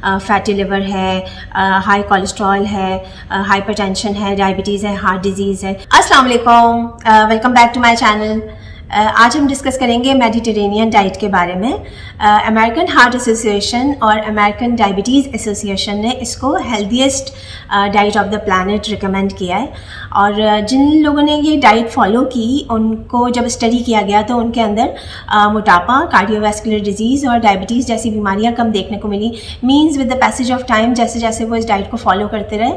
Fatty liver है, high cholesterol है, hypertension है, डायबिटीज़ है, हार्ट डिजीज़ है। अस्सलाम वालेकुम, welcome back to my channel. आज हम डिस्कस करेंगे मेडिटेरेनियन डाइट के बारे में। अमेरिकन हार्ट एसोसिएशन और अमेरिकन डायबिटीज़ एसोसिएशन ने इसको healthiest diet of the planet recommend किया है। और जिन लोगों ने ये डाइट फॉलो की उनको जब स्टडी किया गया तो उनके अंदर मोटापा, कार्डियोवैस्कुलर डिजीज़ और डायबिटीज़ जैसी बीमारियां कम देखने को मिली। Means with the passage of time जैसे जैसे वो इस डाइट को फॉलो करते रहे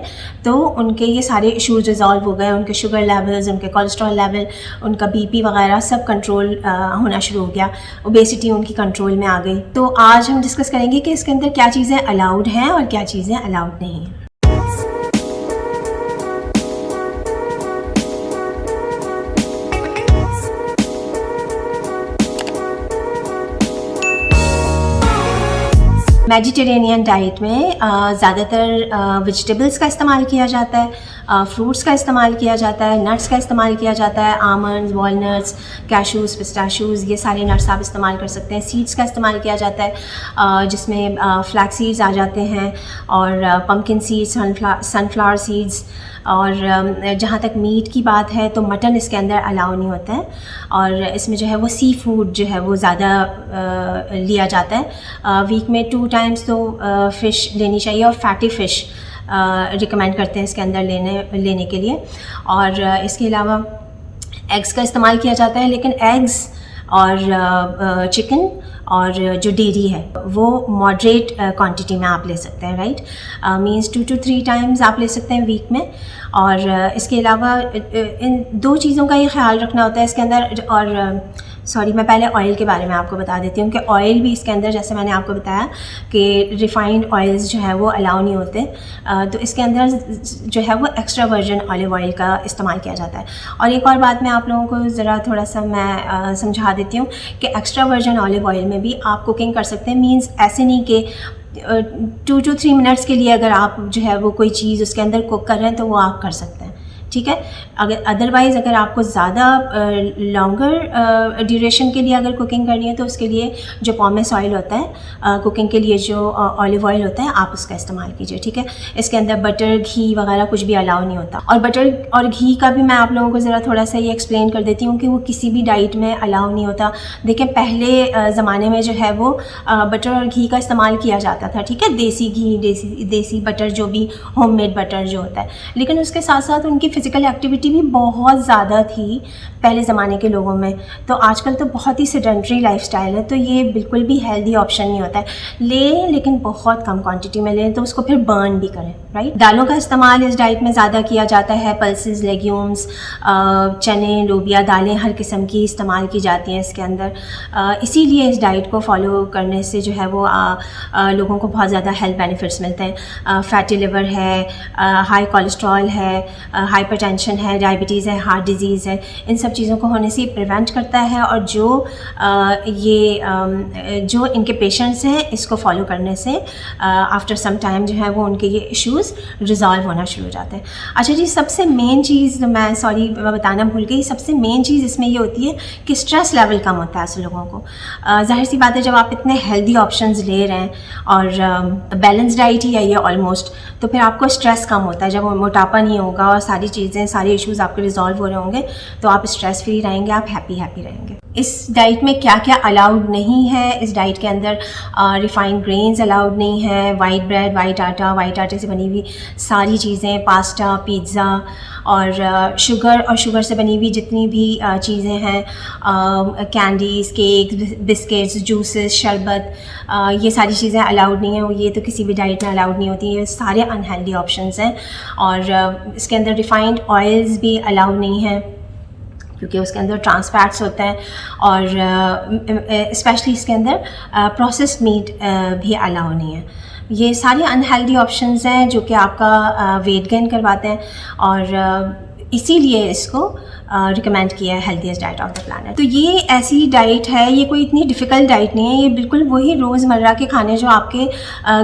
तो उनके ये सारे इशूज़ रिजॉल्व हो गए। उनके शुगर लेवल्स, उनके कोलेस्ट्रॉल लेवल, उनका बीपी वगैरह सब कंट्रोल होना शुरू हो गया। ओबेसिटी उनकी कंट्रोल में आ गई। तो आज हम डिस्कस करेंगे कि इसके अंदर क्या चीज़ें अलाउड हैं और क्या चीज़ें अलाउड नहीं हैं। मेडिटेरेनियन डाइट में ज़्यादातर वेजिटेबल्स का इस्तेमाल किया जाता है, फ्रूट्स का इस्तेमाल किया जाता है, नट्स का इस्तेमाल किया जाता है, आमंड्स, वॉलनट्स, कैशूज़, पिस्ताशूज़, ये सारे नट्स आप इस्तेमाल कर सकते हैं। सीड्स का इस्तेमाल किया जाता है जिसमें फ्लैक्स सीड्स आ जाते हैं और पम्पकिन सीड्स, सनफ्लावर सीड्स। और जहाँ तक मीट की बात है तो मटन इसके अंदर अलाउ नहीं होता है और इसमें जो है वो सी फूड जो है वो ज़्यादा लिया जाता है। वीक में 2 टाइम्स तो फ़िश लेनी चाहिए और फैटी फ़िश रिकमेंड करते हैं इसके अंदर लेने के लिए। और इसके अलावा एग्स का इस्तेमाल किया जाता है, लेकिन एग्स और चिकन और जो डेयरी है वो मॉडरेट क्वांटिटी में आप ले सकते हैं, राइट। मींस 2 to 3 टाइम्स आप ले सकते हैं वीक में। और इसके अलावा इन 2 चीज़ों का ये ख्याल रखना होता है इसके अंदर। और सॉरी, मैं पहले ऑयल के बारे में आपको बता देती हूँ कि ऑयल भी इसके अंदर, जैसे मैंने आपको बताया कि रिफाइंड ऑयल्स जो है वो अलाउ नहीं होते। तो इसके अंदर जो है वो एक्स्ट्रा वर्जिन ऑलिव ऑयल का इस्तेमाल किया जाता है। और एक और बात मैं आप लोगों को ज़रा थोड़ा सा मैं समझा देती हूँ कि एक्स्ट्रा वर्जिन ऑलिव ऑयल में भी आप कुकिंग कर सकते हैं। मीन्स ऐसे नहीं कि 2 to 3 मिनट्स के लिए अगर आप जो है वो कोई चीज़ उसके अंदर कुक कर रहे हैं तो वो आप कर सकते हैं, ठीक है। अगर अदरवाइज़ अगर आपको ज़्यादा लॉन्गर ड्यूरेशन के लिए अगर कुकिंग करनी है तो उसके लिए जो पॉमेस ऑयल होता है कुकिंग के लिए, जो ऑलिव ऑयल होता है, आप उसका इस्तेमाल कीजिए, ठीक है। इसके अंदर बटर, घी वगैरह कुछ भी अलाउ नहीं होता। और बटर और घी का भी मैं आप लोगों को ज़रा थोड़ा सा ये एक्सप्लेन कर देती हूँ कि वो किसी भी डाइट में अलाउ नहीं होता। देखिए, पहले ज़माने में जो है वो बटर और घी का इस्तेमाल किया जाता था, ठीक है। देसी घी, देसी बटर, जो भी होममेड बटर जो होता है। लेकिन उसके साथ साथ उनकी फ़िज़िकल एक्टिविटी भी बहुत ज़्यादा थी पहले ज़माने के लोगों में। तो आजकल तो बहुत ही सेडेंटरी लाइफस्टाइल है, तो ये बिल्कुल भी हेल्दी ऑप्शन नहीं होता है। लेकिन बहुत कम क्वांटिटी में लें तो उसको फिर बर्न भी करें, राइट। दालों का इस्तेमाल इस डाइट में ज़्यादा किया जाता है। पल्सेस, लेग्यूम्स, चने, लोबिया दालें हर किस्म की इस्तेमाल की जाती हैं इसके अंदर। इसीलिए इस डाइट को फॉलो करने से जो है वो लोगों को बहुत ज़्यादा हेल्थ बेनिफिट्स मिलते हैं। फैटी लिवर है, हाई कोलेस्ट्रॉल है, हाइपरटेंशन है, डायबिटीज़ है, हार्ट डिजीज़ है, इन सब चीज़ों को होने से प्रिवेंट करता है। और जो इनके पेशेंट्स हैं इसको फॉलो करने से आफ्टर सम टाइम जो है वो उनके ये इश्यूज़ रिजॉल्व होना शुरू हो जाते हैं। अच्छा जी, सबसे मेन चीज़ मैं बताना भूल गई, सबसे मेन चीज़ इसमें ये होती है कि स्ट्रेस लेवल कम होता है ऐसे लोगों को। जाहिर सी बात है, जब आप इतने हेल्दी ऑप्शंस ले रहे हैं और बैलेंस डाइट ही है ये ऑलमोस्ट, तो फिर आपको स्ट्रेस कम होता है। जब मोटापा नहीं होगा और सारी चीज़ें, सारे इश्यूज़ आपके रिजॉल्व हो रहे होंगे तो आप स्ट्रेस फ्री रहेंगे, आप हैप्पी रहेंगे। इस डाइट में क्या क्या अलाउड नहीं है? इस डाइट के अंदर रिफाइंड ग्रेन्स अलाउड नहीं है, वाइट ब्रेड, वाइट आटे से बनी हुई सारी चीज़ें, पास्ता, पिज़्ज़ा और शुगर से बनी हुई जितनी भी चीज़ें हैं, कैंडीज़, केक्स, बिस्किट्स, जूसेस, शरबत, ये सारी चीज़ें अलाउड नहीं है। ये तो किसी भी डाइट में अलाउड नहीं होती, ये सारे अनहेल्दी ऑप्शंस हैं। और इसके अंदर रिफाइंड ऑयल्स भी अलाउड नहीं है क्योंकि उसके अंदर ट्रांस फैट्स होते हैं। और स्पेशली इसके अंदर प्रोसेस्ड मीट भी अलाउ नहीं है। ये सारे अनहेल्दी ऑप्शंस हैं जो कि आपका वेट गेन करवाते हैं और इसीलिए इसको रिकमेंड किया है healthiest diet of the planet. तो ये ऐसी डाइट है, ये कोई इतनी डिफ़िकल्ट डाइट नहीं है, ये बिल्कुल वही रोज़मर्रा के खाने जो आपके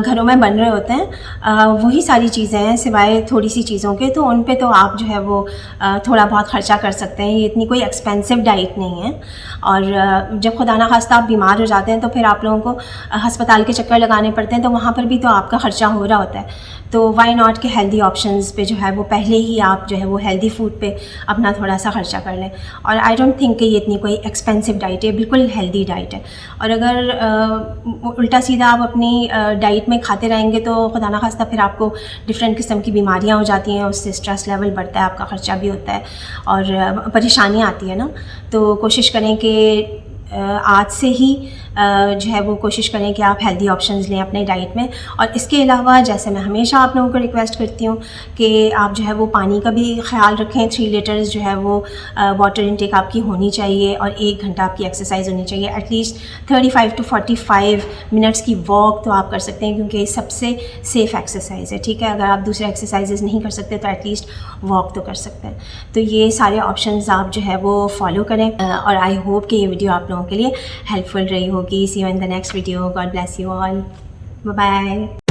घरों में बन रहे होते हैं वही सारी चीज़ें हैं, सिवाय थोड़ी सी चीज़ों के। तो उन पे तो आप जो है वो थोड़ा बहुत ख़र्चा कर सकते हैं, ये इतनी कोई एक्सपेंसिव डाइट नहीं है। और जब खुदा ना खास्ता आप बीमार हो जाते हैं तो फिर आप लोगों को अस्पताल के चक्कर लगाने पड़ते हैं, तो वहाँ पर भी तो आपका ख़र्चा हो रहा होता है। तो वाई नॉट के हेल्दी ऑप्शंस पे जो है वो पहले ही आप जो है वो हेल्दी फूड पे अपना थोड़ा सा ख़र्चा कर लें। और आई डोंट थिंक कि ये इतनी कोई एक्सपेंसिव डाइट है, बिल्कुल हेल्दी डाइट है। और अगर उल्टा सीधा आप अपनी डाइट में खाते रहेंगे तो खुदा ना खास्ता फिर आपको डिफरेंट किस्म की बीमारियां हो जाती हैं, उससे स्ट्रेस लेवल बढ़ता है, आपका ख़र्चा भी होता है और परेशानियाँ आती है ना। तो कोशिश करें कि आज से ही जो है वो कोशिश करें कि आप हेल्दी ऑप्शंस लें अपने डाइट में। और इसके अलावा जैसे मैं हमेशा आप लोगों को रिक्वेस्ट करती हूँ कि आप जो है वो पानी का भी ख्याल रखें। 3 लीटर्स जो है वो वाटर इनटेक आपकी होनी चाहिए और 1 घंटा आपकी एक्सरसाइज होनी चाहिए। एटलीस्ट 35 to 45 मिनट्स की वॉक तो आप कर सकते हैं, क्योंकि सबसे सेफ़ एक्सरसाइज है, ठीक है। अगर आप दूसरे एक्सरसाइजेज नहीं कर सकते तो एटलीस्ट वॉक तो कर सकते हैं। तो ये सारे ऑप्शंस आप जो है वो फॉलो करें और आई होप कि ये वीडियो आप लोगों के लिए हेल्पफुल रही होगी। See you in the next video. God bless you all. Bye bye.